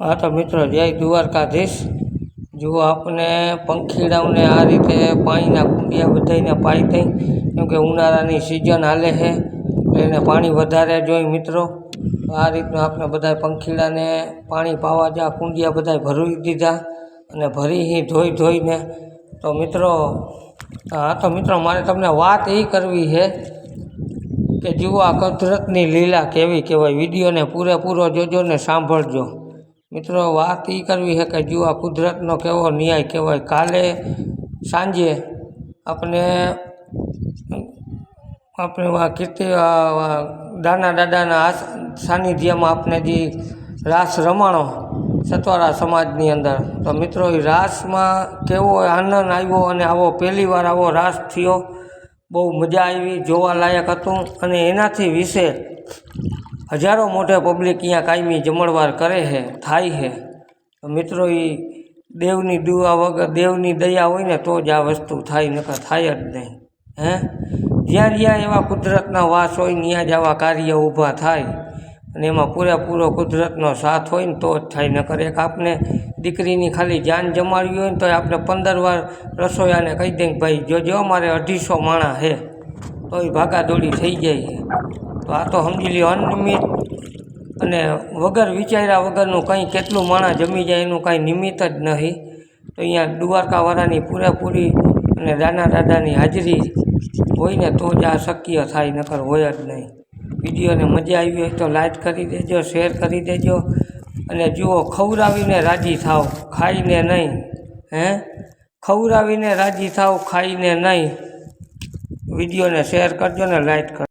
हाँ तो मित्रों जय द्वारकाधीश। जुओ आपने पंखीड़ाओं आ रीते पानी कूंडिया बधाईने पाई थी क्योंकि उनाळानी सीजन हाले है एने पानी वधारे जोई। मित्रों आ रीतना आपने बधाय पंखीड़ा ने पानी पावा जा कूंडिया बधाय भरी दीधा अने भरी ही धोई धोईने। तो मित्रों हाँ तो मित्रों मारे तमने वात ए करवी है कि जुओ आ कुदरतनी लीला केवी कहेवाय। विडियो ने पूरेपूरो जोजो ने सांभळजो। मित्रों बात ये करवी है कि जुआ कुदरतनो केवो न्याय कहेवाय। काले सांजे अपने अपने वहाँ कीर्ति दाना दादाना सानिध्य में आपने जी रास रमाणो सतवारा समाजनी अंदर। तो मित्रों ये रास में केवो आनंद आव्यो अने आवो पहली वार आवो रास थयो। बहु मजा आई जोवालायक हतुं अने एनाथी विशे हजारों मोटे पब्लिक यहाँ कायमी जमणवार करे है थाय है। तो मित्रों ये देवनी दुआ वगर देवनी दया होय ने तो ज आ वस्तु थाय नकर थाय ज नहीं है। ज्यां ज्यां एवा कुदरतना वास होय त्यां ज आवा कार्य ऊभा थाय अने एमां पूरेपूरो कुदरतनो साथ होय ने तो ज थाय। नकर एक आपने दीकरीनी खाली जान जमाड़वी होय तो आपने 15 वार रसोईयाने कही दे भाई जोजो मारे 250 माणा है तो ये भागादौड़ी थई जाय है। तो आ तो समझी लो अनियमित अने वगर विचार्या वगरनु कहीं केटलुं माणा जमी जाय एनुं कांई निमित्त ज नहीं। तो अहींया द्वारकावाळानी पूरेपूरी अने दाना दादानी हाजरी होय ने तो ज आ शक्य थाय नकर होय ज नहीं। विडियो ने मजा आवी होय तो लाइक करी देजो, शेर करी देजो अने जुओ खवरावीने राजी थाव खाईने नहीं हैं। खवरावीने राजी थाव खाईने नहीं। विडियो ने शेर करजो ने लाइक कर।